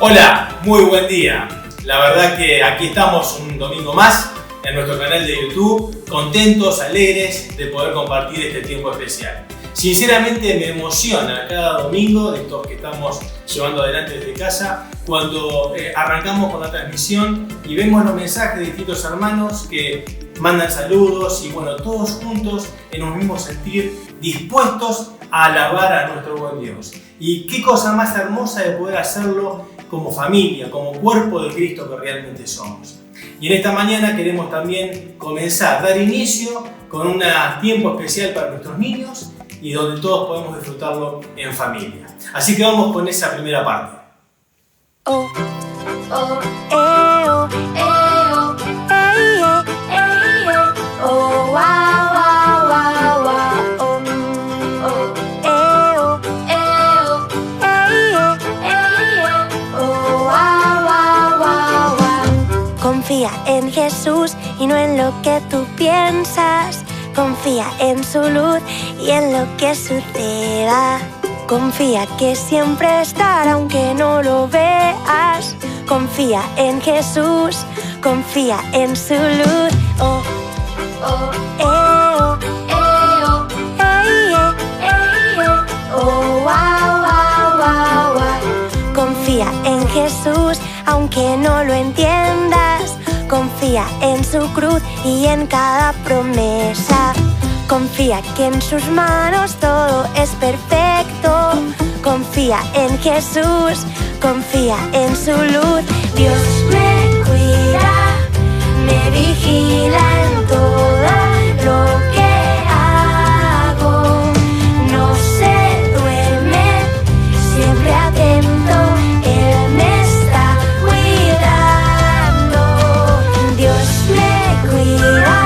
Hola, muy buen día. La verdad que aquí estamos un domingo más en nuestro canal de YouTube, contentos, alegres de poder compartir este tiempo especial. Sinceramente me emociona cada domingo de estos que estamos llevando adelante desde casa, cuando arrancamos con la transmisión y vemos los mensajes de distintos hermanos que mandan saludos y bueno, todos juntos en un mismo sentir, dispuestos a alabar a nuestro buen Dios. Y qué cosa más hermosa de poder hacerlo como familia, como cuerpo de Cristo que realmente somos. Y en esta mañana queremos también comenzar, dar inicio con un tiempo especial para nuestros niños y donde todos podemos disfrutarlo en familia. Así que vamos con esa primera parte. Oh, oh, oh, oh, wow, wow, wow, wow, oh, wow, wow, wow, wow. Confía en Jesús y no en lo que tú piensas. Confía en su luz y en lo que suceda. Confía que siempre estará aunque no lo veas. Confía en Jesús, confía en su luz. Oh, oh, oh, oh, oh, wow, wow, wow, wow. Confía en Jesús aunque no lo entiendas. Confía en su cruz y en cada promesa. Confía que en sus manos todo es perfecto. Confía en Jesús, confía en su luz. Dios me cuida, me vigila en todo lo que hago. No se duerme, siempre atento, Él me está cuidando. Dios me cuida,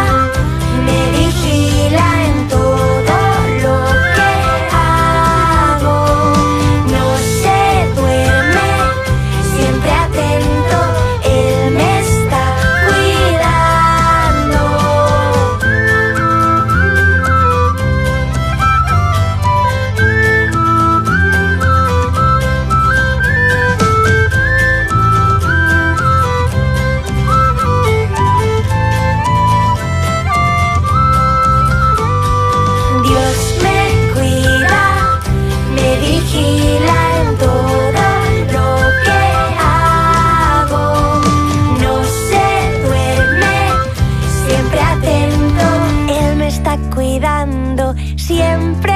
me vigila en todo lo que hago. No se duerme, siempre atento, Él me está cuidando. Dios me cuida, me vigila en todo lo que hago. No se duerme, siempre atento, Él me está cuidando siempre.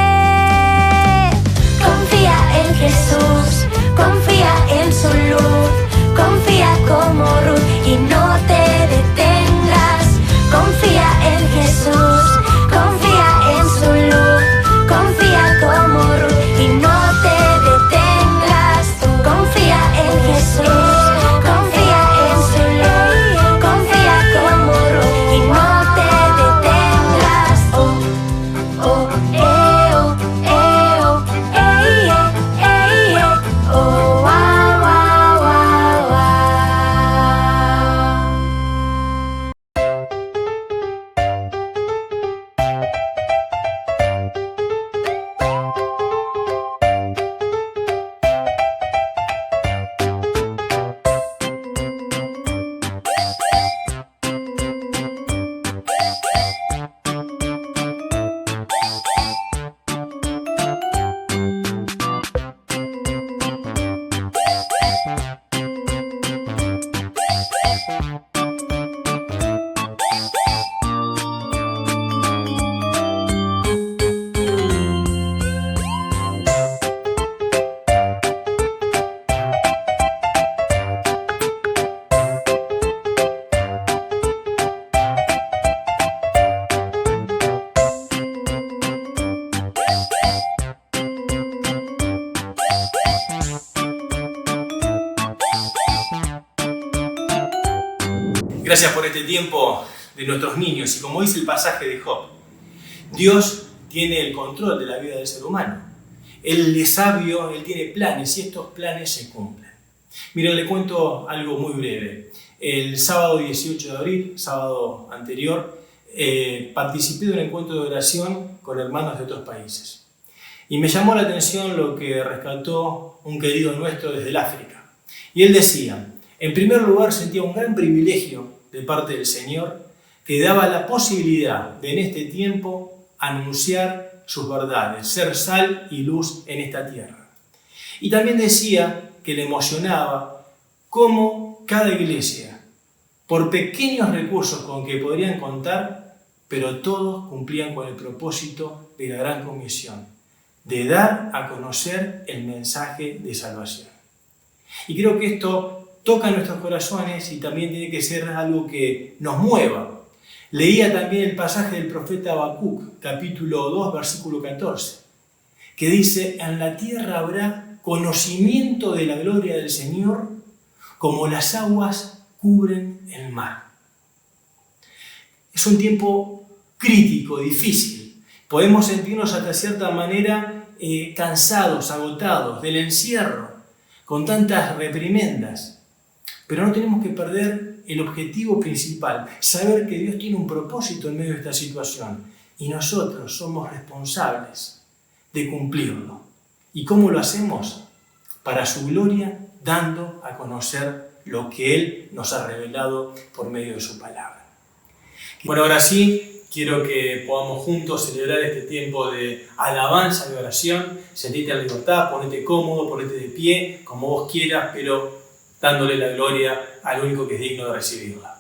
Confía en Jesús, confía en su luz, confía como Ruth y no te detengas. Confía en Jesús, confía en su luz, confía como Ruth y no te detengas. Confía en Jesús, confía en su luz, confía como Ruth y no te detengas. Oh, oh, oh, oh, oh, wow, wow, wow, wow. Gracias por este tiempo de nuestros niños y como dice el pasaje de Job, Dios tiene el control de la vida del ser humano. Él es sabio, Él tiene planes y estos planes se cumplen. Miren, le cuento algo muy breve. El sábado 18 de abril, sábado anterior, participé de un encuentro de oración con hermanos de otros países. Y me llamó la atención lo que rescató un querido nuestro desde el África. Y él decía, en primer lugar sentía un gran privilegio de parte del Señor que daba la posibilidad de en este tiempo anunciar sus verdades, ser sal y luz en esta tierra. Y también decía que le emocionaba cómo cada iglesia, por pequeños recursos con que podrían contar, pero todos cumplían con el propósito de la gran comisión, de dar a conocer el mensaje de salvación. Y creo que esto toca nuestros corazones y también tiene que ser algo que nos mueva. Leía también el pasaje del profeta Habacuc, capítulo 2, versículo 14, que dice, en la tierra habrá conocimiento de la gloria del Señor como las aguas cubren el mar. Es un tiempo crítico, difícil. Podemos sentirnos hasta cierta manera cansados, agotados del encierro, con tantas reprimendas. Pero no tenemos que perder el objetivo principal, saber que Dios tiene un propósito en medio de esta situación y nosotros somos responsables de cumplirlo. ¿Y cómo lo hacemos? Para su gloria, dando a conocer lo que Él nos ha revelado por medio de su palabra. Bueno, ahora sí, quiero que podamos juntos celebrar este tiempo de alabanza y oración. Sentite en libertad, ponete cómodo, ponete de pie, como vos quieras, pero dándole la gloria al único que es digno de recibirla.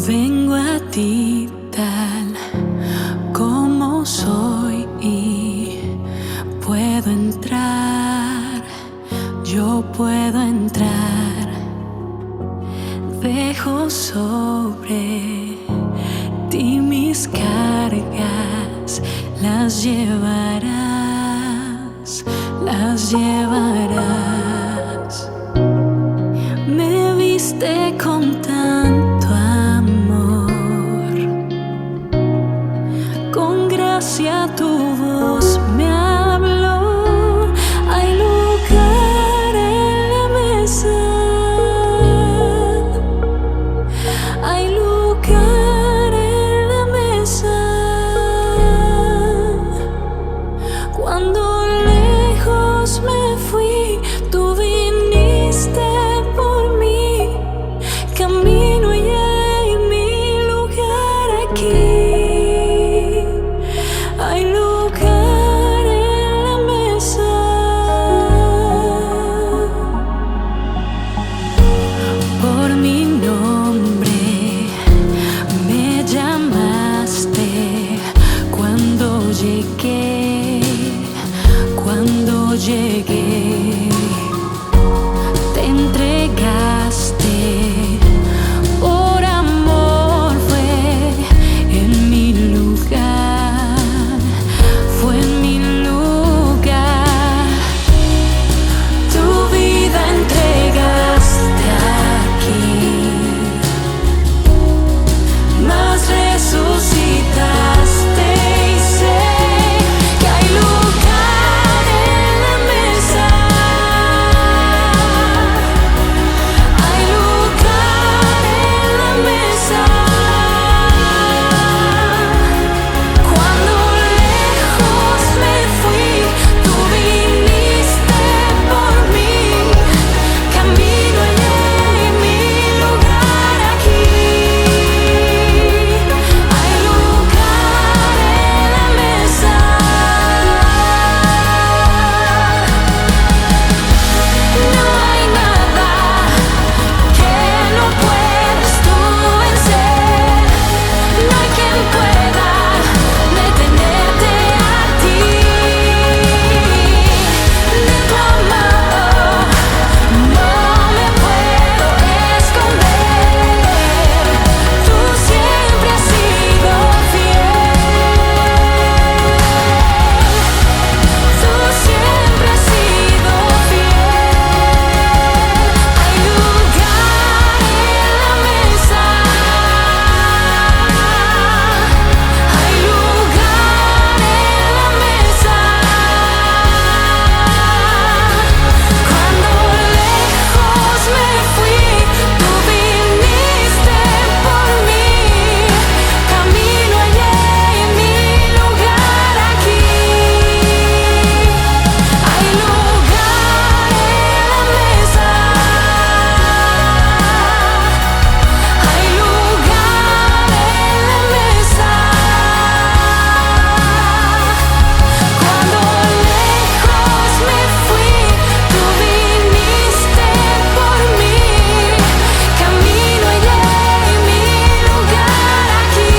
Vengo a ti tal como soy y puedo entrar, yo puedo entrar. Dejo sobre ti mis cargas, las llevarás, las llevarás. Me viste con tanto amor, con gracia tu voz me habló. Hay lugar en la mesa, hay lugar en la mesa. Cuando lejos me fui, tú viniste por mí. Camino y hay mi lugar aquí. Hay lugar en la mesa. Por mi nombre me llamaste cuando llegué, cuando llegué. Te entregaste, por amor fue en mi lugar, fue en mi lugar. Tu vida entregaste aquí, mas resucitaste y sé que hay lugar en la mesa. Hay lugar en la mesa. Cuando lejos me fui, tú viniste por mí. Camino y hay mi lugar aquí. Hay lugar en la mesa. No hay nada que no puedas tú vencer. No hay quien pueda detenerte a ti. De tu amor no me puedo esconder. Tú siempre has sido fiel. Tú siempre has sido fiel. Hay lugar en la mesa. Hay lugar en la mesa. Cuando lejos me fui, tú viniste por mí. Camino allá en mi lugar aquí. Hay lugar en la mesa. Hay lugar en la mesa. Cuando lejos me fui, tú viniste por mí. Camino allá en mi lugar aquí.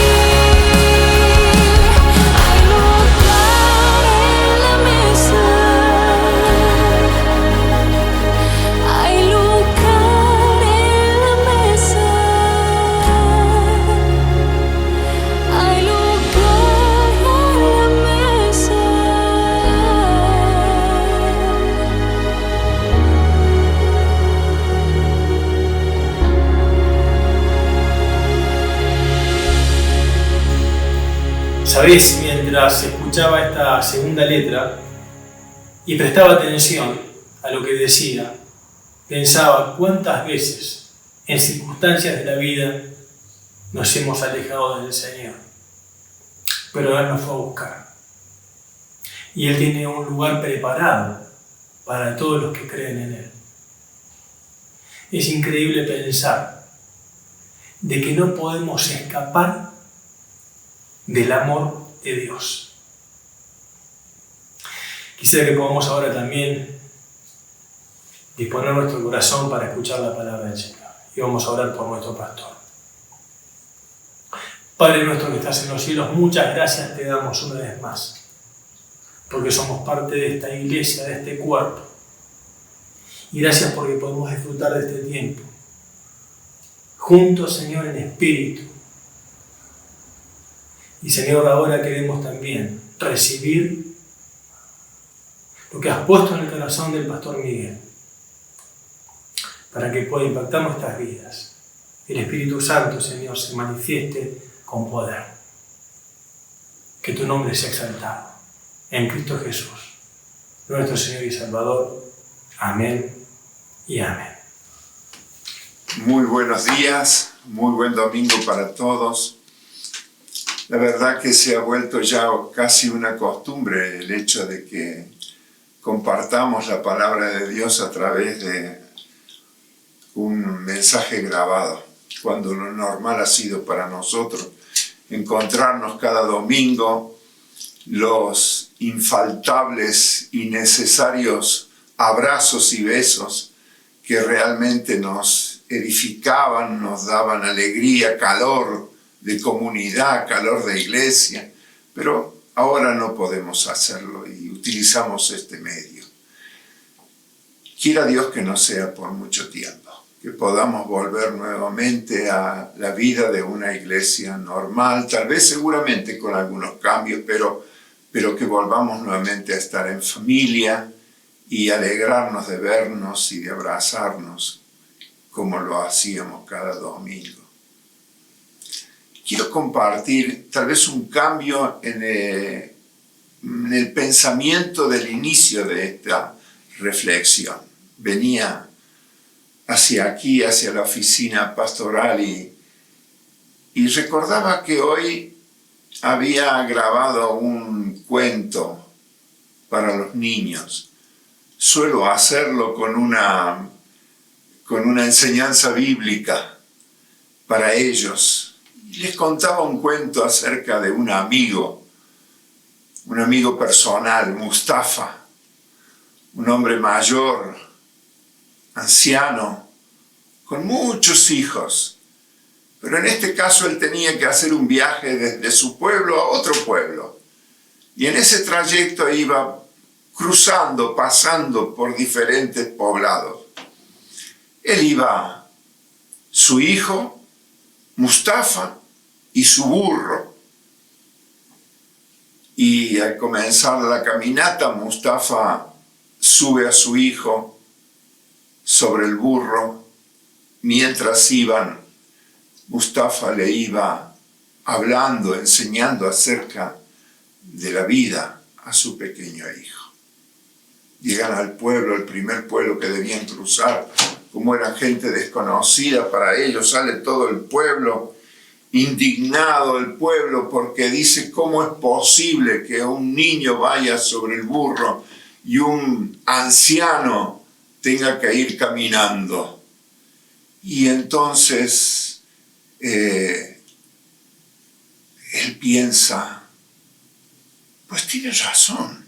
Hay lugar en la mesa. Hay lugar en la mesa. Hay lugar en la mesa. ¿Sabés? Mientras escuchaba esta segunda letra y prestaba atención a lo que decía, pensaba cuántas veces en circunstancias de la vida nos hemos alejado del Señor, pero Él nos fue a buscar y Él tiene un lugar preparado para todos los que creen en Él. Es increíble pensar de que no podemos escapar del amor de Dios. Quisiera que podamos ahora también disponer nuestro corazón para escuchar la palabra del Señor. Y vamos a orar por nuestro pastor. Padre nuestro que estás en los cielos, muchas gracias te damos una vez más, porque somos parte de esta iglesia, de este cuerpo. Y gracias porque podemos disfrutar de este tiempo, juntos, Señor, en espíritu. Y Señor, ahora queremos también recibir lo que has puesto en el corazón del Pastor Miguel, para que pueda impactar nuestras vidas. El Espíritu Santo, Señor, se manifieste con poder. Que tu nombre sea exaltado. En Cristo Jesús, nuestro Señor y Salvador. Amén y amén. Muy buenos días, muy buen domingo para todos. La verdad que se ha vuelto ya casi una costumbre el hecho de que compartamos la palabra de Dios a través de un mensaje grabado, cuando lo normal ha sido para nosotros encontrarnos cada domingo los infaltables y necesarios abrazos y besos que realmente nos edificaban, nos daban alegría, calor de comunidad, calor de iglesia, pero ahora no podemos hacerlo y utilizamos este medio. Quiera Dios que no sea por mucho tiempo, que podamos volver nuevamente a la vida de una iglesia normal, tal vez seguramente con algunos cambios, pero que volvamos nuevamente a estar en familia y alegrarnos de vernos y de abrazarnos como lo hacíamos cada domingo. Quiero compartir tal vez un cambio en el pensamiento del inicio de esta reflexión. Venía hacia aquí, hacia la oficina pastoral y recordaba que hoy había grabado un cuento para los niños. Suelo hacerlo con una enseñanza bíblica para ellos. Les contaba un cuento acerca de un amigo personal, Mustafa, un hombre mayor, anciano, con muchos hijos. Pero en este caso él tenía que hacer un viaje desde su pueblo a otro pueblo. Y en ese trayecto iba pasando por diferentes poblados. Él iba, su hijo, Mustafa, y su burro. Y al comenzar la caminata, Mustafa sube a su hijo sobre el burro. Mientras iban, Mustafa le iba hablando, enseñando acerca de la vida a su pequeño hijo. Llegan al pueblo, el primer pueblo que debían cruzar. Como era gente desconocida para ellos, sale todo el pueblo, indignado el pueblo, porque dice: ¿cómo es posible que un niño vaya sobre el burro y un anciano tenga que ir caminando? Y entonces él piensa, pues tiene razón.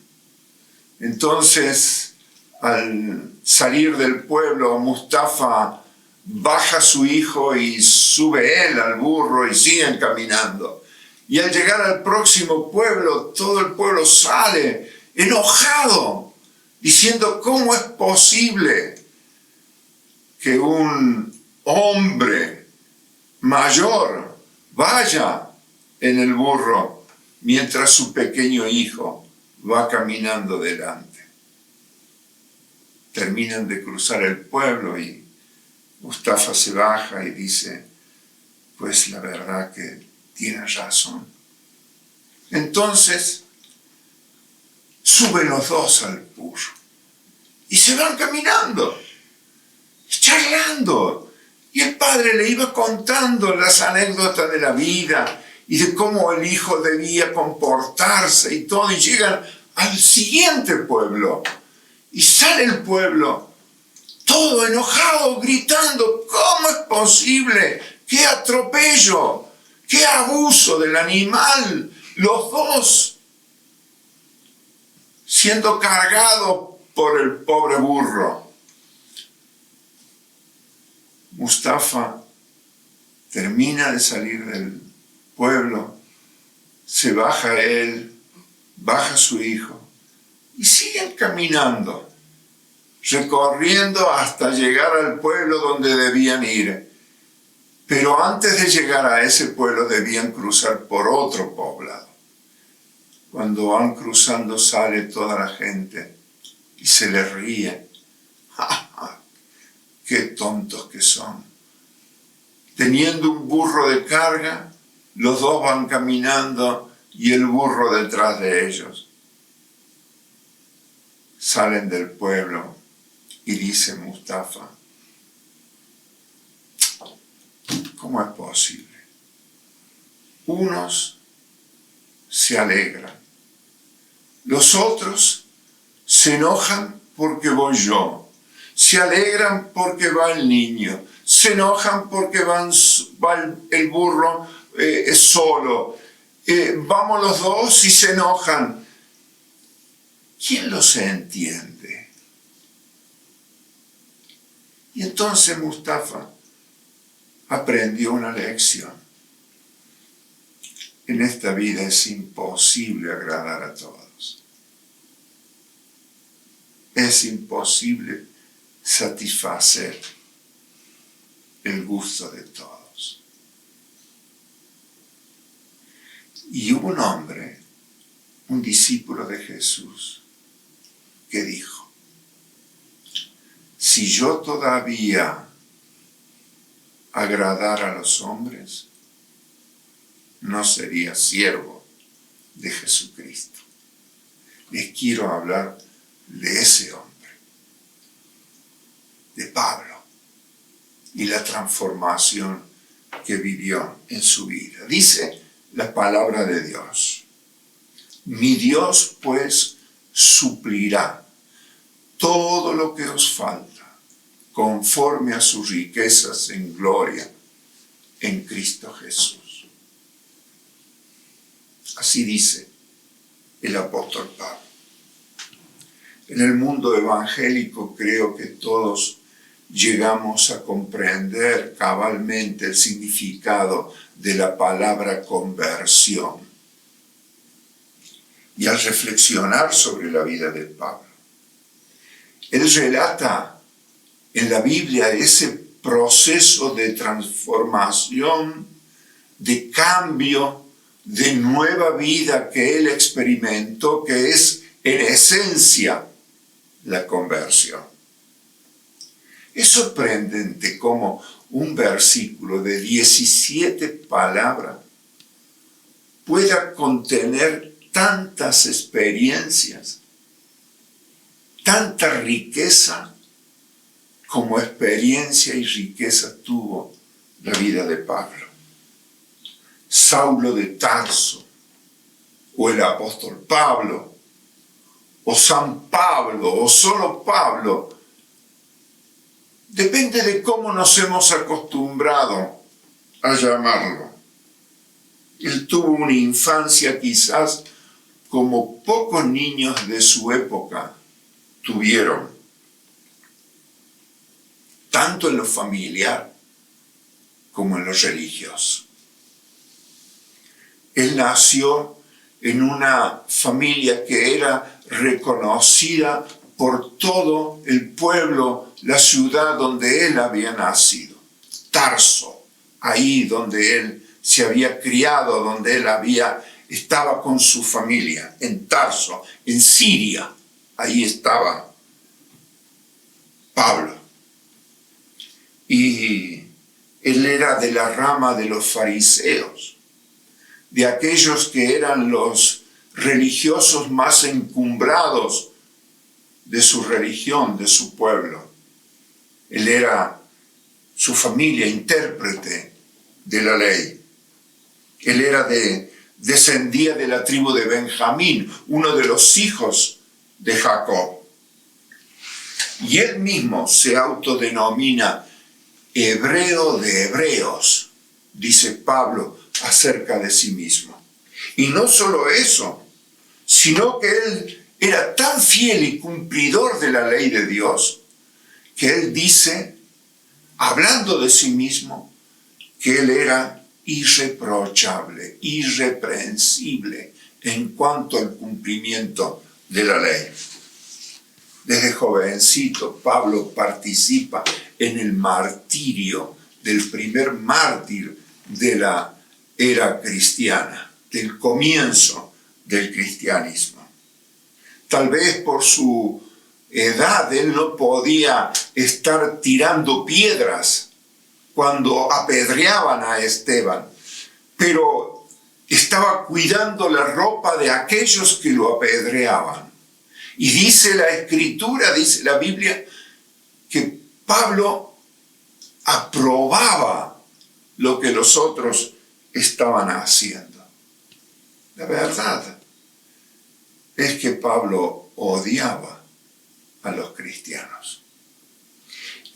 Entonces, al salir del pueblo, Mustafa baja a su hijo y sube él al burro y siguen caminando. Y al llegar al próximo pueblo, todo el pueblo sale enojado, diciendo: ¿cómo es posible que un hombre mayor vaya en el burro mientras su pequeño hijo va caminando delante? Terminan de cruzar el pueblo y Mustafa se baja y dice: pues la verdad que tiene razón. Entonces suben los dos al burro y se van caminando, charlando. Y el padre le iba contando las anécdotas de la vida y de cómo el hijo debía comportarse y todo. Y llegan al siguiente pueblo. Y sale el pueblo todo enojado, gritando: ¿cómo es posible? ¡Qué atropello! ¡Qué abuso del animal! Los dos siendo cargados por el pobre burro. Mustafa termina de salir del pueblo, se baja él, baja su hijo y siguen caminando, recorriendo hasta llegar al pueblo donde debían ir. Pero antes de llegar a ese pueblo debían cruzar por otro poblado. Cuando van cruzando sale toda la gente y se les ríe. ¡Ja, ja! ¡Qué tontos que son! Teniendo un burro de carga, los dos van caminando y el burro detrás de ellos. Salen del pueblo y dice Mustafa, ¿cómo es posible? Unos se alegran, los otros se enojan porque voy yo, se alegran porque va el niño, se enojan porque va el burro solo, vamos los dos y se enojan. ¿Quién los entiende? Y entonces Mustafa aprendió una lección. En esta vida es imposible agradar a todos. Es imposible satisfacer el gusto de todos. Y hubo un hombre, un discípulo de Jesús, que dijo, si yo todavía agradar a los hombres, no sería siervo de Jesucristo. Les quiero hablar de ese hombre, de Pablo, y la transformación que vivió en su vida. Dice la palabra de Dios, mi Dios pues suplirá todo lo que os falta, conforme a sus riquezas en gloria en Cristo Jesús. Así dice el apóstol Pablo. En el mundo evangélico creo que todos llegamos a comprender cabalmente el significado de la palabra conversión. Y al reflexionar sobre la vida de Pablo, él relata en la Biblia ese proceso de transformación, de cambio, de nueva vida que él experimentó, que es en esencia la conversión. Es sorprendente cómo un versículo de 17 palabras pueda contener tantas experiencias, tanta riqueza como experiencia y riqueza tuvo la vida de Pablo. Saulo de Tarso, o el apóstol Pablo, o San Pablo, o solo Pablo, depende de cómo nos hemos acostumbrado a llamarlo. Él tuvo una infancia quizás como pocos niños de su época tuvieron, tanto en lo familiar como en lo religioso. Él nació en una familia que era reconocida por todo el pueblo, la ciudad donde él había nacido, Tarso, ahí donde él se había criado, donde él estaba con su familia, en Tarso, en Siria, ahí estaba Pablo. Y él era de la rama de los fariseos, de aquellos que eran los religiosos más encumbrados de su religión, de su pueblo. Él era su familia, intérprete de la ley. Él descendía de la tribu de Benjamín, uno de los hijos de Jacob. Y él mismo se autodenomina hebreo de hebreos, dice Pablo acerca de sí mismo. Y no solo eso, sino que él era tan fiel y cumplidor de la ley de Dios, que él dice, hablando de sí mismo, que él era irreprochable, irreprensible en cuanto al cumplimiento de la ley. Desde jovencito, Pablo participa en el martirio del primer mártir de la era cristiana, del comienzo del cristianismo. Tal vez por su edad él no podía estar tirando piedras cuando apedreaban a Esteban, pero estaba cuidando la ropa de aquellos que lo apedreaban. Y dice la Escritura, dice la Biblia, que Pablo aprobaba lo que los otros estaban haciendo. La verdad es que Pablo odiaba a los cristianos.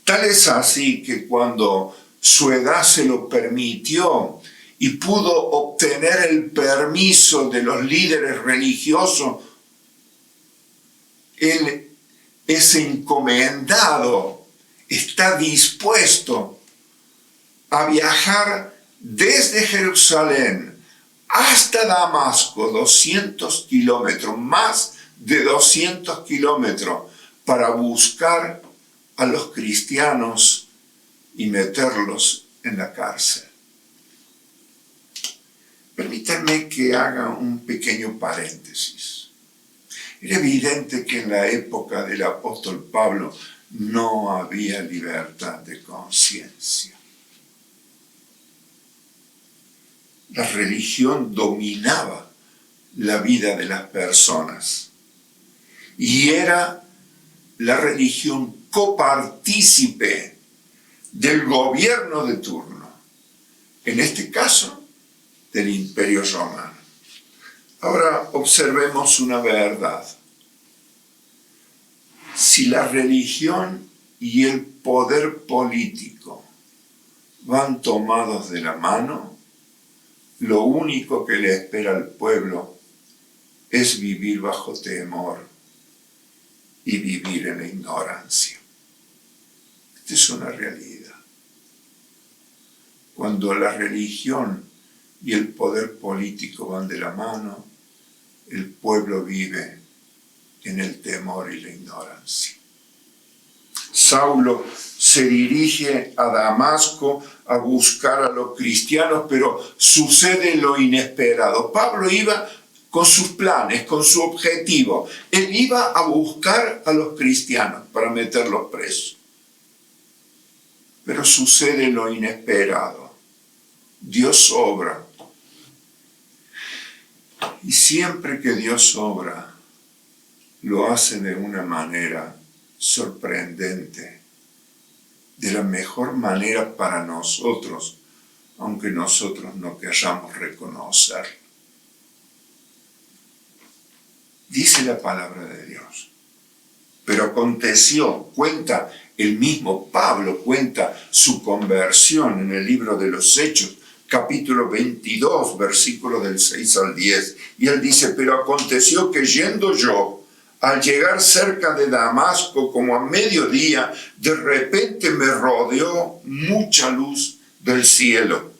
Tal es así que cuando su edad se lo permitió y pudo obtener el permiso de los líderes religiosos, él es encomendado, está dispuesto a viajar desde Jerusalén hasta Damasco, 200 kilómetros, más de 200 kilómetros, para buscar a los cristianos y meterlos en la cárcel. Permítanme que haga un pequeño paréntesis. Era evidente que en la época del apóstol Pablo no había libertad de conciencia. La religión dominaba la vida de las personas y era la religión copartícipe del gobierno de turno, en este caso del Imperio Romano. Ahora observemos una verdad. Si la religión y el poder político van tomados de la mano, lo único que le espera al pueblo es vivir bajo temor y vivir en la ignorancia. Esta es una realidad. Cuando la religión y el poder político van de la mano, el pueblo vive en el temor y la ignorancia. Saulo se dirige a Damasco a buscar a los cristianos, pero sucede lo inesperado. Pablo iba con sus planes, con su objetivo. Él iba a buscar a los cristianos para meterlos presos. Pero sucede lo inesperado. Dios obra. Y siempre que Dios obra, lo hace de una manera sorprendente, de la mejor manera para nosotros, aunque nosotros no querramos reconocerlo. Dice la palabra de Dios. Pero aconteció, cuenta el mismo Pablo, cuenta su conversión en el libro de los Hechos, capítulo 22, versículos del 6 al 10. Y él dice, pero aconteció que yendo yo, al llegar cerca de Damasco, como a mediodía, de repente me rodeó mucha luz del cielo.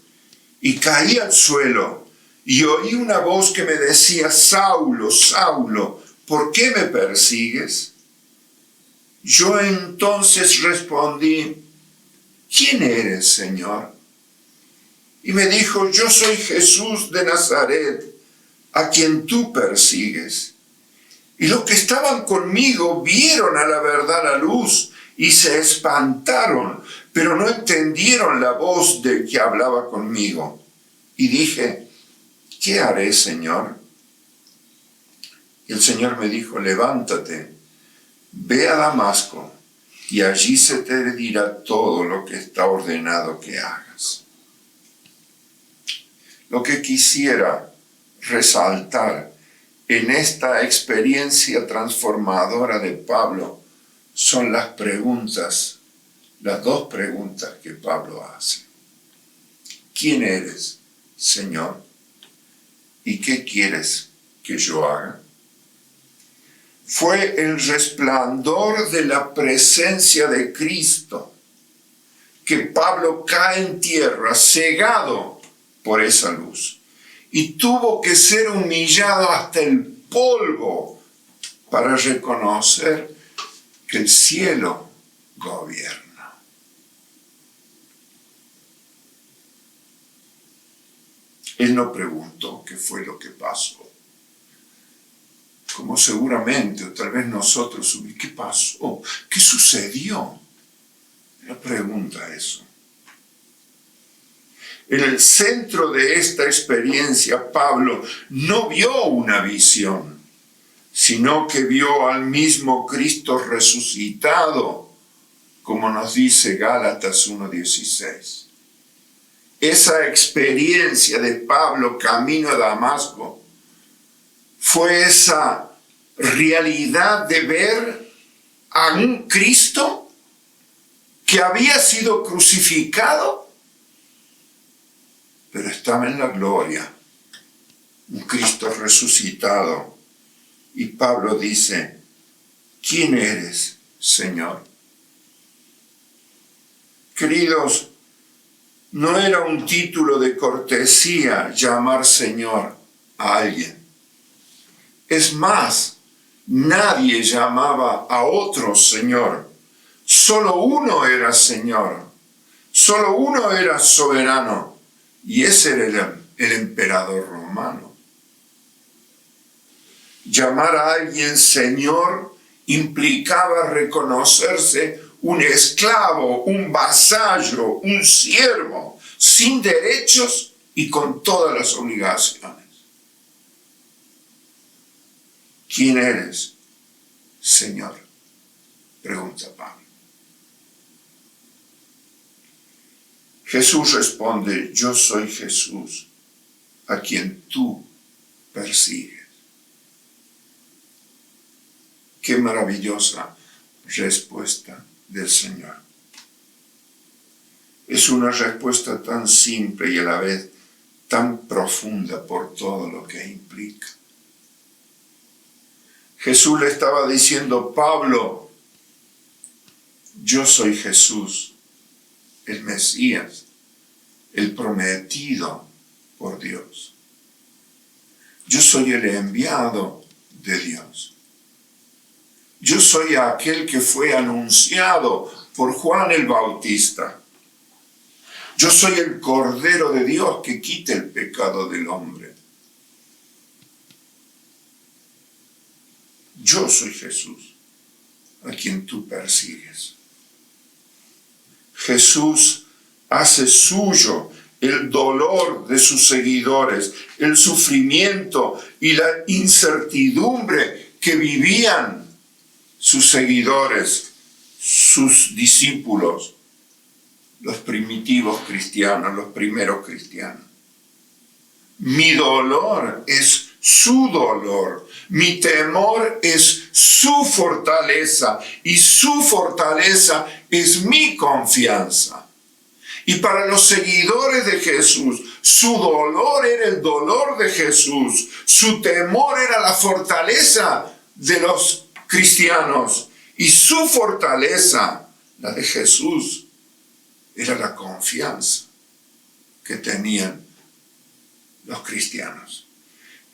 Y caí al suelo, y oí una voz que me decía, Saulo, Saulo, ¿por qué me persigues? Yo entonces respondí, ¿quién eres, Señor? Y me dijo, yo soy Jesús de Nazaret, a quien tú persigues. Y los que estaban conmigo vieron a la verdad la luz y se espantaron, pero no entendieron la voz del que hablaba conmigo. Y dije, ¿qué haré, Señor? Y el Señor me dijo, levántate, ve a Damasco, y allí se te dirá todo lo que está ordenado que hagas. Lo que quisiera resaltar en esta experiencia transformadora de Pablo son las preguntas, las dos preguntas que Pablo hace. ¿Quién eres, Señor? ¿Y qué quieres que yo haga? Fue el resplandor de la presencia de Cristo que Pablo cae en tierra, cegado por esa luz. Y tuvo que ser humillado hasta el polvo para reconocer que el cielo gobierna. Él no preguntó qué fue lo que pasó. Como seguramente, o tal vez nosotros, ¿qué pasó? ¿Qué sucedió? No pregunta eso. En el centro de esta experiencia, Pablo no vio una visión, sino que vio al mismo Cristo resucitado, como nos dice Gálatas 1:16. Esa experiencia de Pablo camino a Damasco fue esa realidad de ver a un Cristo que había sido crucificado, pero estaba en la gloria, un Cristo resucitado. Y Pablo dice, ¿quién eres, Señor? Queridos, no era un título de cortesía llamar Señor a alguien. Es más, nadie llamaba a otro Señor. Solo uno era Señor. Solo uno era soberano. Y ese era el emperador romano. Llamar a alguien Señor implicaba reconocerse un esclavo, un vasallo, un siervo, sin derechos y con todas las obligaciones. ¿Quién eres, Señor? Pregunta Pablo. Jesús responde, yo soy Jesús, a quien tú persigues. Qué maravillosa respuesta del Señor. Es una respuesta tan simple y a la vez tan profunda por todo lo que implica. Jesús le estaba diciendo, Pablo, yo soy Jesús, el Mesías, el prometido por Dios. Yo soy el enviado de Dios. Yo soy aquel que fue anunciado por Juan el Bautista. Yo soy el Cordero de Dios que quita el pecado del hombre. Yo soy Jesús, a quien tú persigues. Jesús hace suyo el dolor de sus seguidores, el sufrimiento y la incertidumbre que vivían sus seguidores, sus discípulos, los primitivos cristianos, los primeros cristianos. Mi dolor es su dolor, mi temor es su fortaleza y su fortaleza es mi confianza. Y para los seguidores de Jesús, su dolor era el dolor de Jesús, su temor era la fortaleza de los cristianos y su fortaleza, la de Jesús, era la confianza que tenían los cristianos.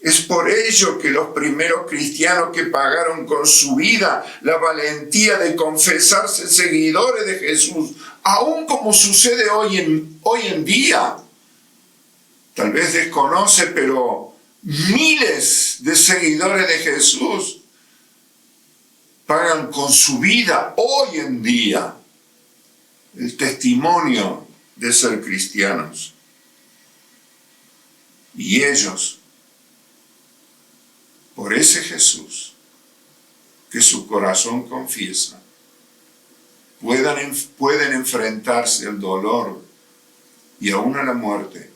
Es por ello que los primeros cristianos que pagaron con su vida la valentía de confesarse seguidores de Jesús, aún como sucede hoy en día, tal vez desconoce, pero miles de seguidores de Jesús pagan con su vida hoy en día el testimonio de ser cristianos. Y ellos, por ese Jesús que su corazón confiesa, pueden enfrentarse al dolor y aún a la muerte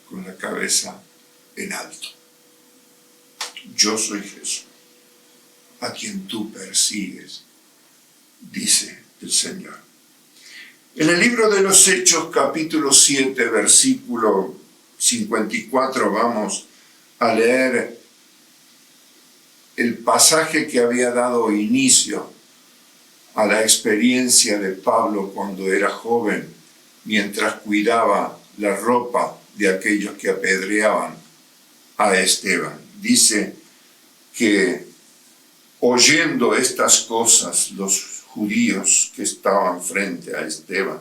con la cabeza en alto. Yo soy Jesús, a quien tú persigues, dice el Señor. En el libro de los Hechos, capítulo 7, versículo 54, vamos a leer el pasaje que había dado inicio a la experiencia de Pablo cuando era joven, mientras cuidaba la ropa de aquellos que apedreaban a Esteban. Dice que oyendo estas cosas, los judíos que estaban frente a Esteban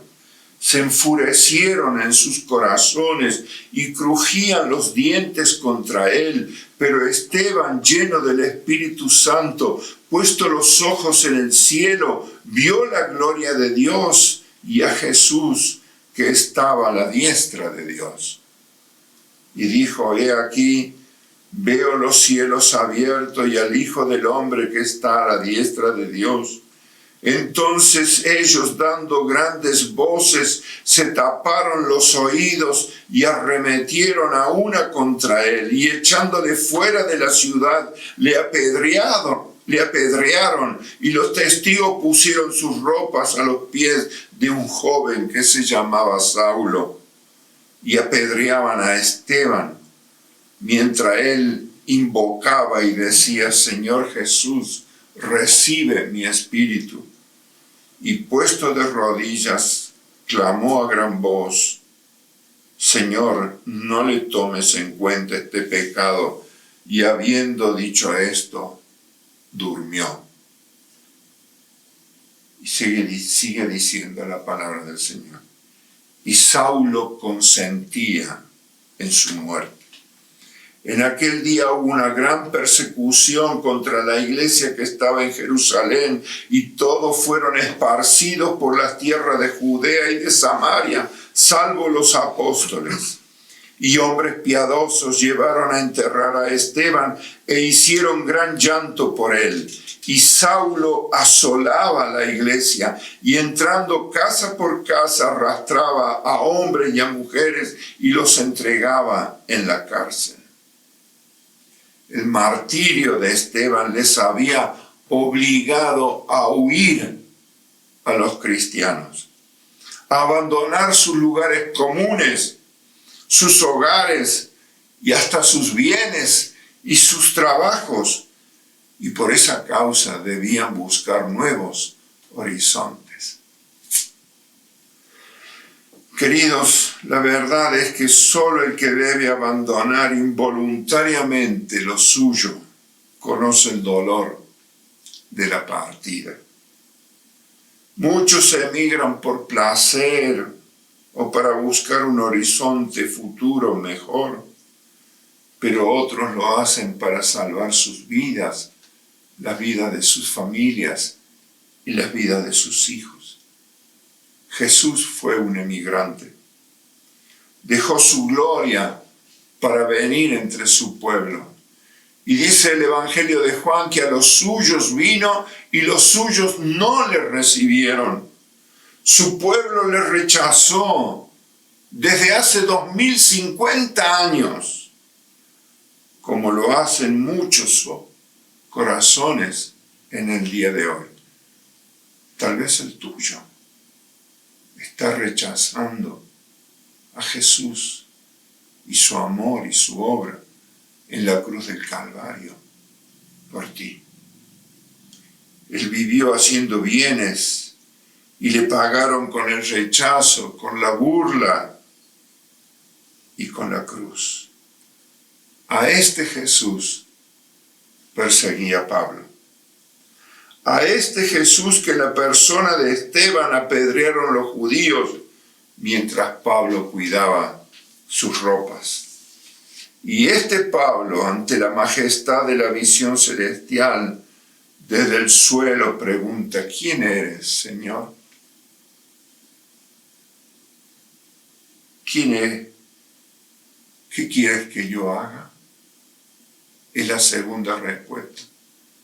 se enfurecieron en sus corazones y crujían los dientes contra él. Pero Esteban, lleno del Espíritu Santo, puesto los ojos en el cielo, vio la gloria de Dios y a Jesús que estaba a la diestra de Dios. Y dijo: he aquí, veo los cielos abiertos y al Hijo del Hombre que está a la diestra de Dios. Entonces ellos, dando grandes voces, se taparon los oídos y arremetieron a una contra él, y echándole fuera de la ciudad, le apedrearon, y los testigos pusieron sus ropas a los pies de un joven que se llamaba Saulo, y apedreaban a Esteban, mientras él invocaba y decía: Señor Jesús, recibe mi espíritu. Y puesto de rodillas, clamó a gran voz: Señor, no le tomes en cuenta este pecado. Y habiendo dicho esto, durmió. Y sigue diciendo la palabra del Señor. Y Saulo consentía en su muerte. En aquel día hubo una gran persecución contra la iglesia que estaba en Jerusalén, y todos fueron esparcidos por las tierras de Judea y de Samaria, salvo los apóstoles. Y hombres piadosos llevaron a enterrar a Esteban e hicieron gran llanto por él. Y Saulo asolaba la iglesia y, entrando casa por casa, arrastraba a hombres y a mujeres y los entregaba en la cárcel. El martirio de Esteban les había obligado a huir a los cristianos, a abandonar sus lugares comunes, sus hogares y hasta sus bienes y sus trabajos, y por esa causa debían buscar nuevos horizontes. Queridos, la verdad es que solo el que debe abandonar involuntariamente lo suyo conoce el dolor de la partida. Muchos emigran por placer o para buscar un horizonte futuro mejor, pero otros lo hacen para salvar sus vidas, la vida de sus familias y la vida de sus hijos. Jesús fue un emigrante. Dejó su gloria para venir entre su pueblo. Y dice el Evangelio de Juan que a los suyos vino y los suyos no le recibieron. Su pueblo le rechazó desde hace 2050 años, como lo hacen muchos corazones en el día de hoy. Tal vez el tuyo está rechazando a Jesús y su amor y su obra en la cruz del Calvario por ti. Él vivió haciendo bienes y le pagaron con el rechazo, con la burla y con la cruz. A este Jesús perseguía Pablo. A este Jesús que en la persona de Esteban apedrearon los judíos mientras Pablo cuidaba sus ropas. Y este Pablo, ante la majestad de la visión celestial, desde el suelo pregunta: ¿quién eres, Señor? ¿Quién es? ¿Qué quieres que yo haga? Es la segunda respuesta.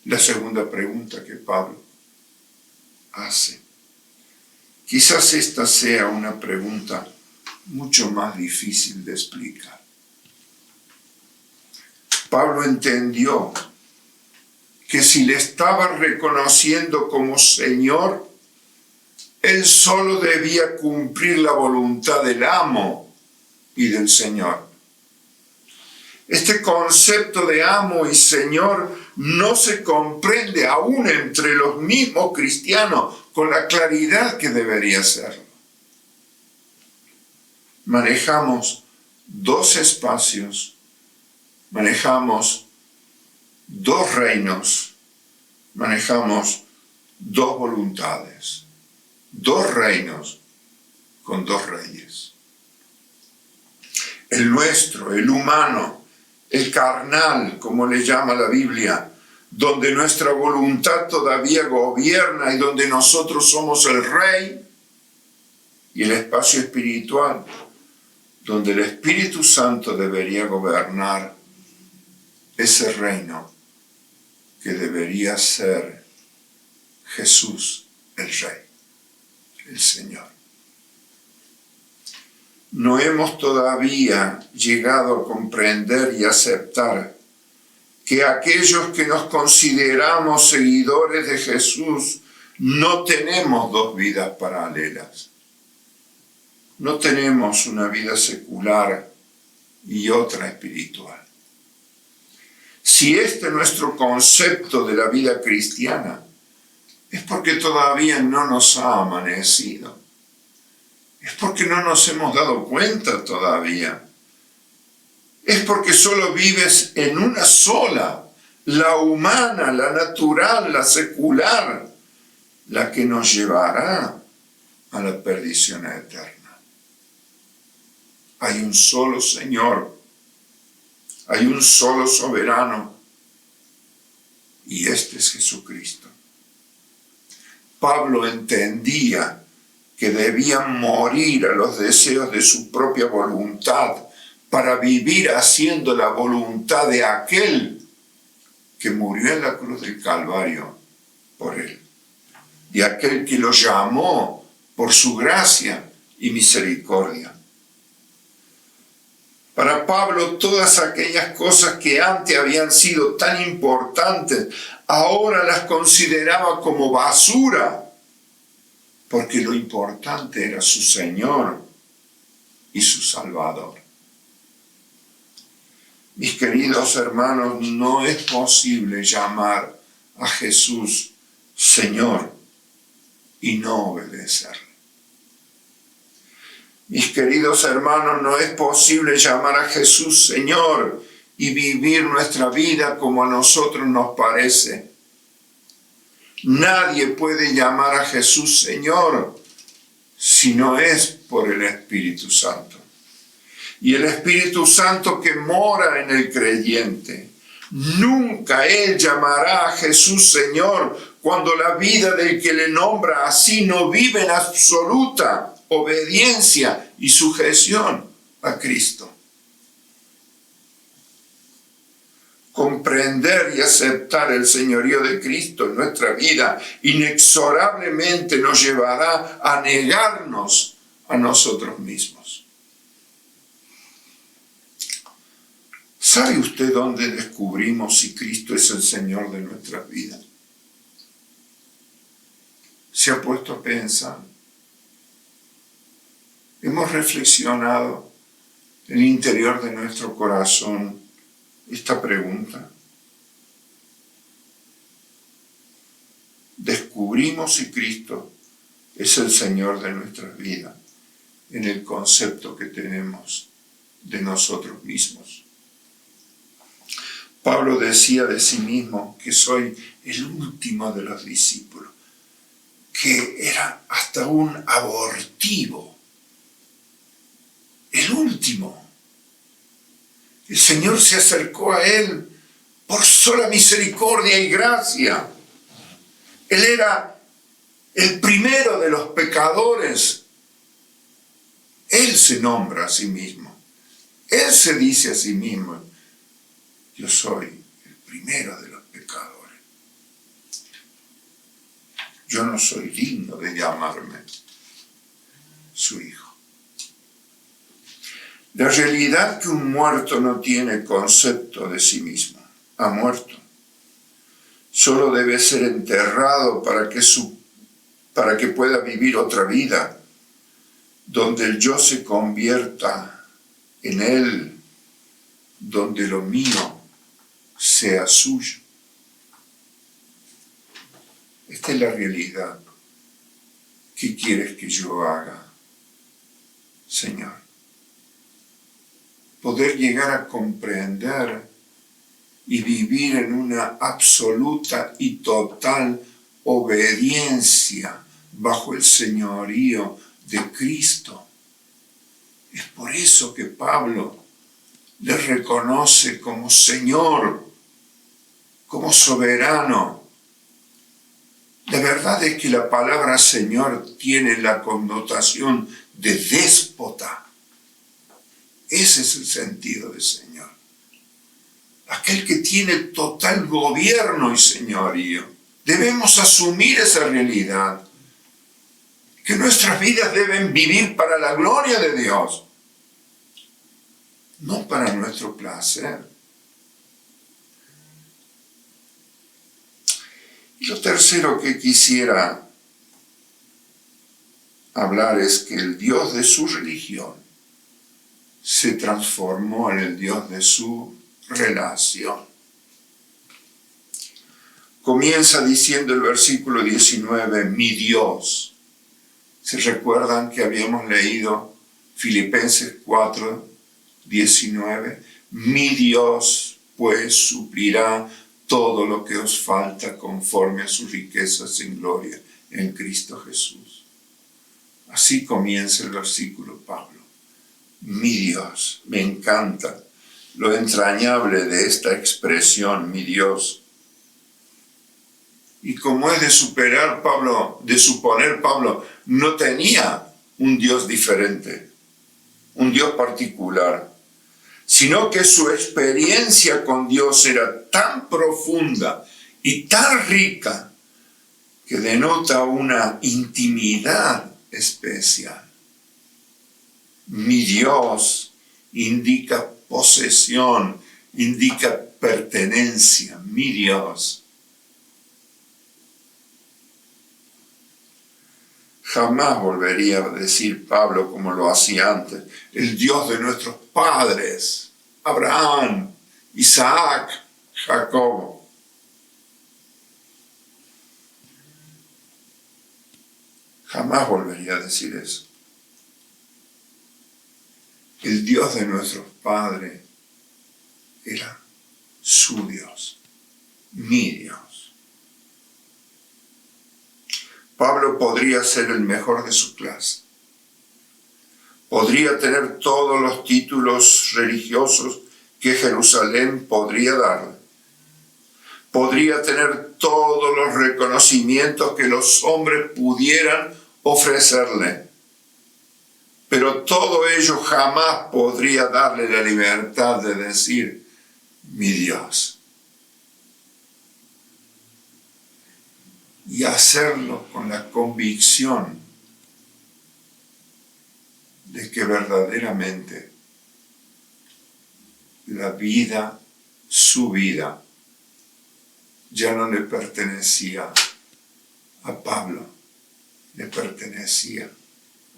La segunda pregunta que Pablo hace. Quizás esta sea una pregunta mucho más difícil de explicar. Pablo entendió que si le estaba reconociendo como Señor, él solo debía cumplir la voluntad del amo y del Señor. Este concepto de amo y Señor no se comprende aún entre los mismos cristianos con la claridad que debería serlo. Manejamos dos espacios, manejamos dos reinos, manejamos dos voluntades, dos reinos con dos reyes. El nuestro, el humano, el carnal, como le llama la Biblia, donde nuestra voluntad todavía gobierna y donde nosotros somos el rey, y el espacio espiritual, donde el Espíritu Santo debería gobernar ese reino que debería ser Jesús, el Rey, el Señor. No hemos todavía llegado a comprender y aceptar que aquellos que nos consideramos seguidores de Jesús no tenemos dos vidas paralelas. No tenemos una vida secular y otra espiritual. Si este es nuestro concepto de la vida cristiana, es porque todavía no nos ha amanecido. Es porque no nos hemos dado cuenta todavía. Es porque solo vives en una sola, la humana, la natural, la secular, la que nos llevará a la perdición eterna. Hay un solo Señor, hay un solo soberano, y este es Jesucristo. Pablo entendía que debían morir a los deseos de su propia voluntad para vivir haciendo la voluntad de aquel que murió en la cruz del Calvario por él, de aquel que lo llamó por su gracia y misericordia. Para Pablo, todas aquellas cosas que antes habían sido tan importantes, ahora las consideraba como basura, porque lo importante era su Señor y su Salvador. Mis queridos hermanos, no es posible llamar a Jesús Señor y no obedecerle. Mis queridos hermanos, no es posible llamar a Jesús Señor y vivir nuestra vida como a nosotros nos parece. Nadie puede llamar a Jesús Señor si no es por el Espíritu Santo. Y el Espíritu Santo que mora en el creyente, nunca Él llamará a Jesús Señor cuando la vida del que le nombra así no vive en absoluta obediencia y sujeción a Cristo. Comprender y aceptar el señorío de Cristo en nuestra vida inexorablemente nos llevará a negarnos a nosotros mismos. ¿Sabe usted dónde descubrimos si Cristo es el Señor de nuestras vidas? ¿Se ha puesto a pensar? Hemos reflexionado en el interior de nuestro corazón esta pregunta. Descubrimos si Cristo es el Señor de nuestras vidas en el concepto que tenemos de nosotros mismos. Pablo decía de sí mismo que soy el último de los discípulos, que era hasta un abortivo. El último. El Señor se acercó a él por sola misericordia y gracia. Él era el primero de los pecadores. Él se nombra a sí mismo. Él se dice a sí mismo: yo soy el primero de los pecadores. Yo no soy digno de llamarme su hijo. La realidad que un muerto no tiene concepto de sí mismo. Ha muerto. Solo debe ser enterrado para que pueda vivir otra vida, donde el yo se convierta en él, donde lo mío sea suyo. Esta es la realidad. ¿Qué quieres que yo haga, Señor? poder llegar a comprender y vivir en una absoluta y total obediencia bajo el señorío de Cristo. Es por eso que Pablo le reconoce como Señor, como soberano. La verdad es que la palabra Señor tiene la connotación de déspota. Ese es el sentido de Señor. Aquel que tiene total gobierno y señorío. Debemos asumir esa realidad, que nuestras vidas deben vivir para la gloria de Dios, no para nuestro placer. Y lo tercero que quisiera hablar es que el Dios de su religión se transformó en el Dios de su relación. Comienza diciendo el versículo 19, mi Dios. ¿Se recuerdan que habíamos leído Filipenses 4, 19? Mi Dios pues suplirá todo lo que os falta conforme a sus riquezas en gloria en Cristo Jesús. Así comienza el versículo Pablo. Mi Dios, me encanta lo entrañable de esta expresión, mi Dios. Y como es de suponer Pablo no tenía un Dios diferente, un Dios particular, sino que su experiencia con Dios era tan profunda y tan rica que denota una intimidad especial. Mi Dios indica posesión, indica pertenencia, mi Dios. Jamás volvería a decir Pablo como lo hacía antes, el Dios de nuestros padres, Abraham, Isaac, Jacob. Jamás volvería a decir eso. El Dios de nuestros padres era su Dios, mi Dios. Pablo podría ser el mejor de su clase. Podría tener todos los títulos religiosos que Jerusalén podría darle. Podría tener todos los reconocimientos que los hombres pudieran ofrecerle. Pero todo ello jamás podría darle la libertad de decir, mi Dios. Y hacerlo con la convicción de que verdaderamente la vida, su vida, ya no le pertenecía a Pablo, le pertenecía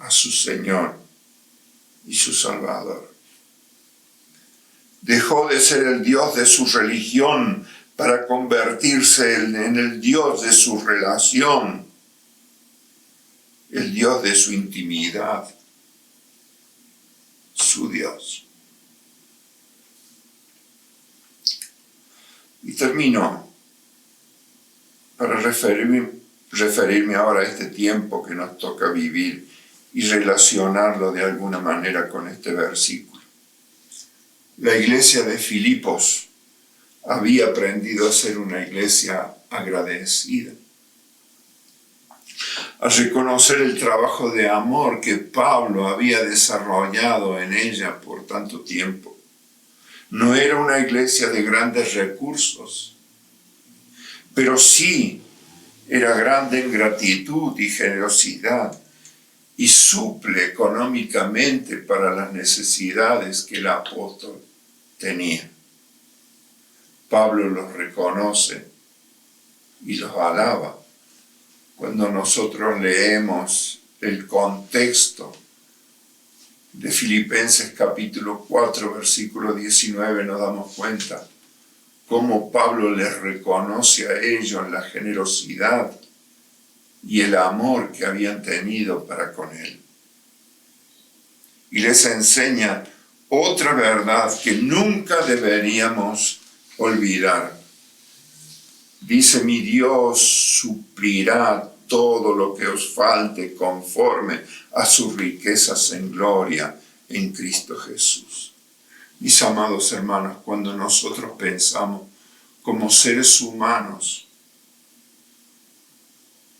a su Señor y su Salvador. Dejó de ser el Dios de su religión para convertirse en el Dios de su relación, el Dios de su intimidad, su Dios. Y termino para referirme ahora a este tiempo que nos toca vivir y relacionarlo de alguna manera con este versículo. La iglesia de Filipos había aprendido a ser una iglesia agradecida, a reconocer el trabajo de amor que Pablo había desarrollado en ella por tanto tiempo. No era una iglesia de grandes recursos, pero sí era grande en gratitud y generosidad y suple económicamente para las necesidades que el apóstol tenía. Pablo los reconoce y los alaba. Cuando nosotros leemos el contexto de Filipenses capítulo 4, versículo 19, nos damos cuenta cómo Pablo les reconoce a ellos la generosidad y el amor que habían tenido para con él. Y les enseña otra verdad que nunca deberíamos olvidar. Dice: mi Dios suplirá todo lo que os falte conforme a sus riquezas en gloria en Cristo Jesús. Mis amados hermanos, cuando nosotros pensamos como seres humanos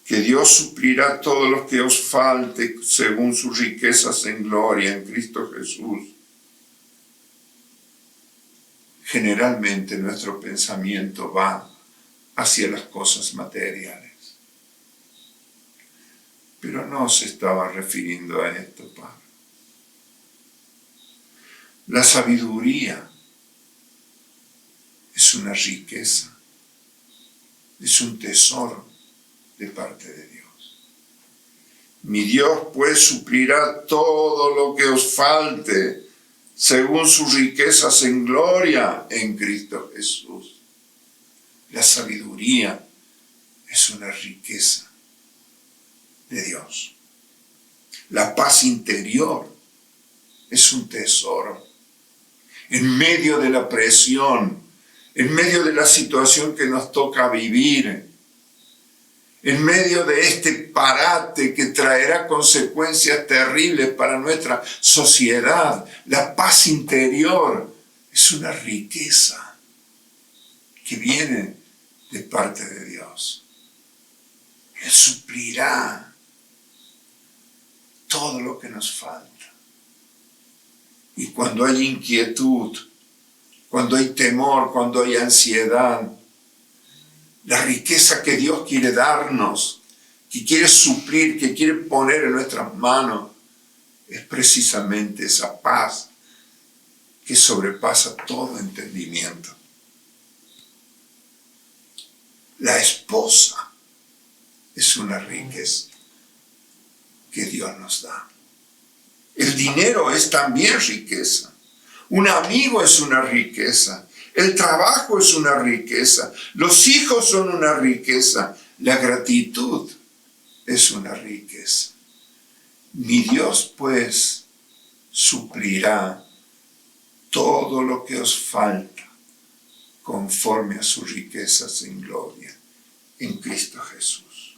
que Dios suplirá todo lo que os falte según sus riquezas en gloria en Cristo Jesús, generalmente nuestro pensamiento va hacia las cosas materiales. Pero no se estaba refiriendo a esto, Padre. La sabiduría es una riqueza, es un tesoro de parte de Dios. Mi Dios pues suplirá todo lo que os falte según sus riquezas en gloria en Cristo Jesús. La sabiduría es una riqueza de Dios. La paz interior es un tesoro. En medio de la presión, en medio de la situación que nos toca vivir, en medio de este parate que traerá consecuencias terribles para nuestra sociedad, la paz interior es una riqueza que viene de parte de Dios. Él suplirá todo lo que nos falta. Y cuando hay inquietud, cuando hay temor, cuando hay ansiedad, la riqueza que Dios quiere darnos, que quiere suplir, que quiere poner en nuestras manos, es precisamente esa paz que sobrepasa todo entendimiento. La esposa es una riqueza que Dios nos da. El dinero es también riqueza. Un amigo es una riqueza. El trabajo es una riqueza. Los hijos son una riqueza. La gratitud es una riqueza. Mi Dios, pues, suplirá todo lo que os falta conforme a sus riquezas en gloria en Cristo Jesús.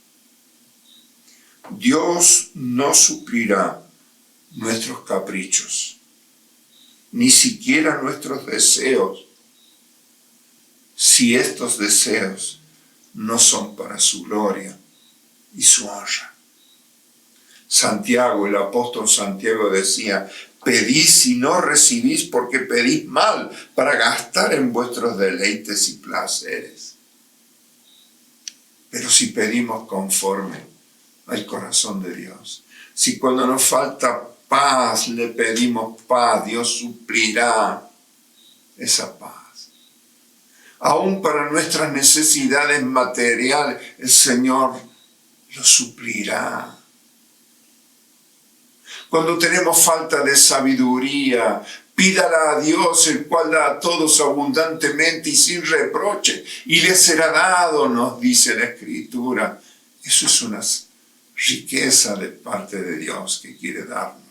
Dios no suplirá nuestros caprichos, ni siquiera nuestros deseos, si estos deseos no son para su gloria y su honra. Santiago, el apóstol Santiago decía: pedís y no recibís porque pedís mal para gastar en vuestros deleites y placeres. Pero si pedimos conforme al corazón de Dios, si cuando nos falta paz le pedimos paz, Dios suplirá esa paz. Aún para nuestras necesidades materiales, el Señor lo suplirá. Cuando tenemos falta de sabiduría, pídala a Dios, el cual da a todos abundantemente y sin reproche, y le será dado, nos dice la Escritura. Eso es una riqueza de parte de Dios que quiere darnos.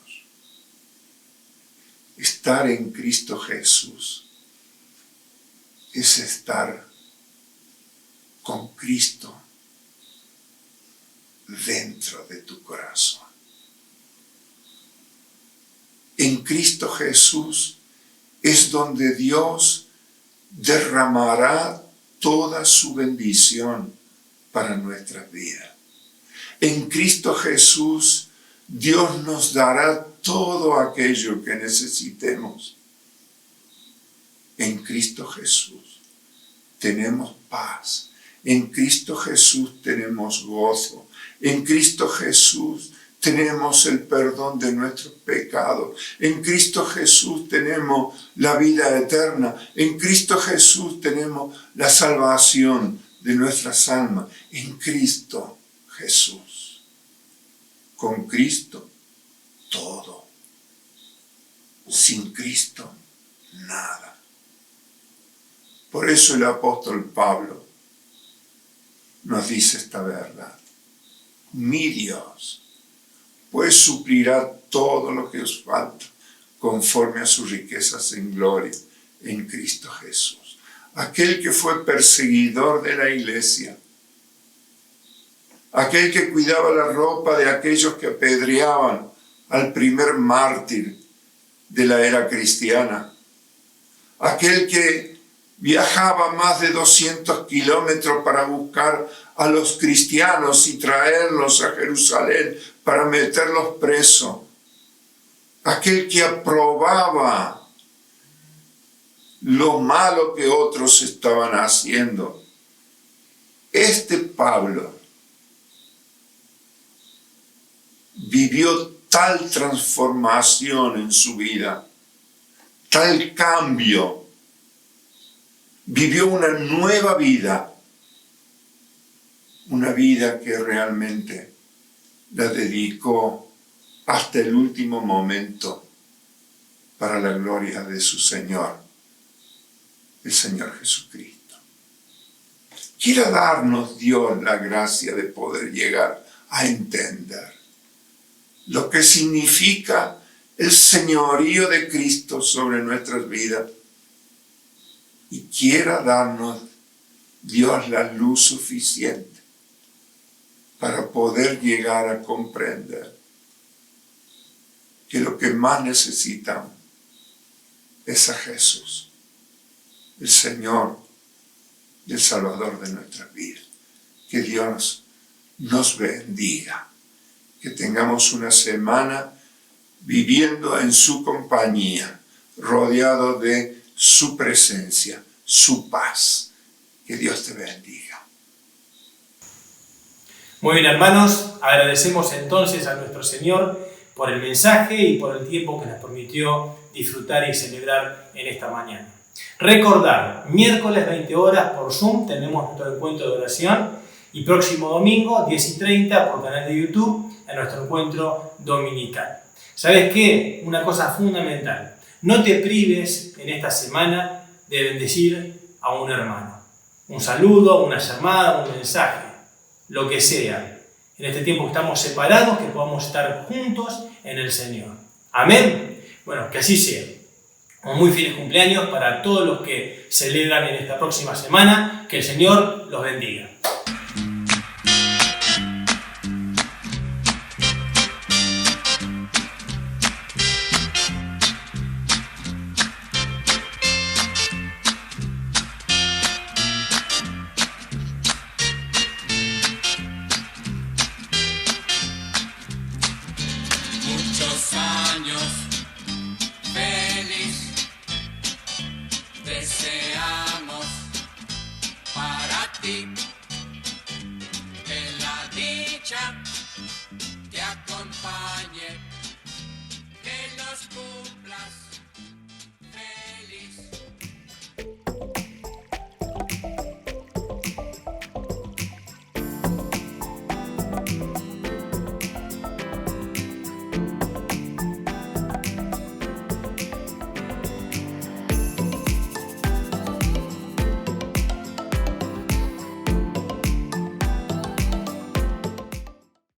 Estar en Cristo Jesús es estar con Cristo dentro de tu corazón. En Cristo Jesús es donde Dios derramará toda su bendición para nuestras vidas. En Cristo Jesús Dios nos dará todo aquello que necesitemos. En Cristo Jesús tenemos paz. En Cristo Jesús tenemos gozo. En Cristo Jesús tenemos el perdón de nuestros pecados. En Cristo Jesús tenemos la vida eterna. En Cristo Jesús tenemos la salvación de nuestras almas. En Cristo Jesús. Con Cristo, todo. Sin Cristo, nada. Por eso el apóstol Pablo nos dice esta verdad. Mi Dios, pues suplirá todo lo que os falta conforme a sus riquezas en gloria en Cristo Jesús. Aquel que fue perseguidor de la iglesia, aquel que cuidaba la ropa de aquellos que apedreaban al primer mártir de la era cristiana, aquel que viajaba más de 200 kilómetros para buscar a los cristianos y traerlos a Jerusalén para meterlos presos, aquel que aprobaba lo malo que otros estaban haciendo. Este Pablo vivió tal transformación en su vida, tal cambio, vivió una nueva vida, una vida que realmente la dedicó hasta el último momento para la gloria de su Señor, el Señor Jesucristo. Quiera darnos Dios la gracia de poder llegar a entender lo que significa el señorío de Cristo sobre nuestras vidas. Y quiera darnos Dios la luz suficiente para poder llegar a comprender que lo que más necesitamos es a Jesús, el Señor y el Salvador de nuestras vidas. Que Dios nos bendiga, que tengamos una semana viviendo en su compañía, rodeado de su presencia, su paz. Que Dios te bendiga. Muy bien, hermanos, agradecemos entonces a nuestro Señor por el mensaje y por el tiempo que nos permitió disfrutar y celebrar en esta mañana. Recordar, miércoles 20 horas por Zoom tenemos nuestro encuentro de oración y próximo domingo 10:30 por canal de YouTube en nuestro encuentro dominical. ¿Sabes qué? Una cosa fundamental. No te prives en esta semana de bendecir a un hermano. Un saludo, una llamada, un mensaje, lo que sea. En este tiempo que estamos separados, que podamos estar juntos en el Señor. Amén. Bueno, que así sea. Un muy feliz cumpleaños para todos los que celebran en esta próxima semana. Que el Señor los bendiga.